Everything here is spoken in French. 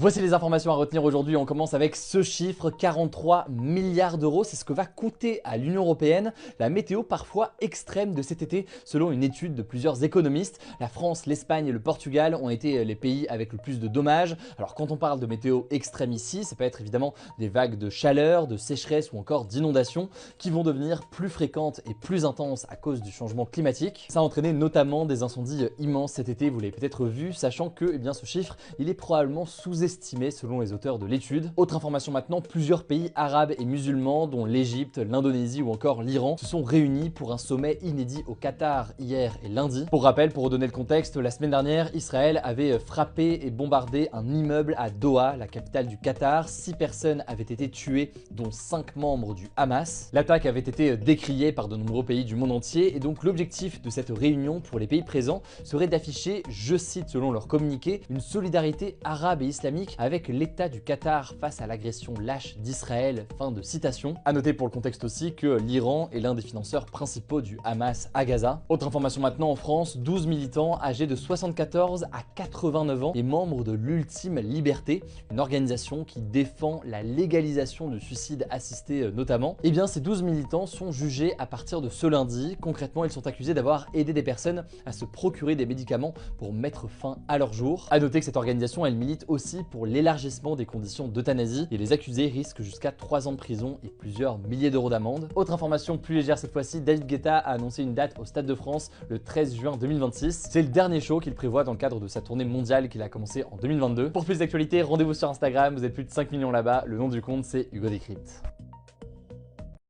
Voici les informations à retenir aujourd'hui. On commence avec ce chiffre, 43 milliards d'euros. C'est ce que va coûter à l'Union européenne la météo parfois extrême de cet été. Selon une étude de plusieurs économistes, la France, l'Espagne et le Portugal ont été les pays avec le plus de dommages. Alors quand on parle de météo extrême ici, ça peut être évidemment des vagues de chaleur, de sécheresse ou encore d'inondations qui vont devenir plus fréquentes et plus intenses à cause du changement climatique. Ça a entraîné notamment des incendies immenses cet été, vous l'avez peut-être vu, sachant que ce chiffre, il est probablement sous-estimé selon les auteurs de l'étude. Autre information maintenant, plusieurs pays arabes et musulmans, dont l'Égypte, l'Indonésie ou encore l'Iran, se sont réunis pour un sommet inédit au Qatar hier et lundi. Pour rappel, pour redonner le contexte, la semaine dernière, Israël avait frappé et bombardé un immeuble à Doha, la capitale du Qatar. 6 personnes avaient été tuées, dont 5 membres du Hamas. L'attaque avait été décriée par de nombreux pays du monde entier et donc l'objectif de cette réunion pour les pays présents serait d'afficher, je cite selon leur communiqué, une solidarité arabe et islamique avec l'État du Qatar face à l'agression lâche d'Israël. Fin de citation. A noter pour le contexte aussi que l'Iran est l'un des financeurs principaux du Hamas à Gaza. Autre information maintenant en France, 12 militants âgés de 74 à 89 ans et membres de l'Ultime Liberté, une organisation qui défend la légalisation du suicide assisté notamment. Et bien ces 12 militants sont jugés à partir de ce lundi. Concrètement, ils sont accusés d'avoir aidé des personnes à se procurer des médicaments pour mettre fin à leur jour. A noter que cette organisation, elle milite aussi pour l'élargissement des conditions d'euthanasie et les accusés risquent jusqu'à 3 ans de prison et plusieurs milliers d'euros d'amende. Autre information plus légère cette fois-ci, David Guetta a annoncé une date au Stade de France le 13 juin 2026. C'est le dernier show qu'il prévoit dans le cadre de sa tournée mondiale qu'il a commencé en 2022. Pour plus d'actualités, rendez-vous sur Instagram, vous êtes plus de 5 millions là-bas, le nom du compte c'est Hugo Décrypte.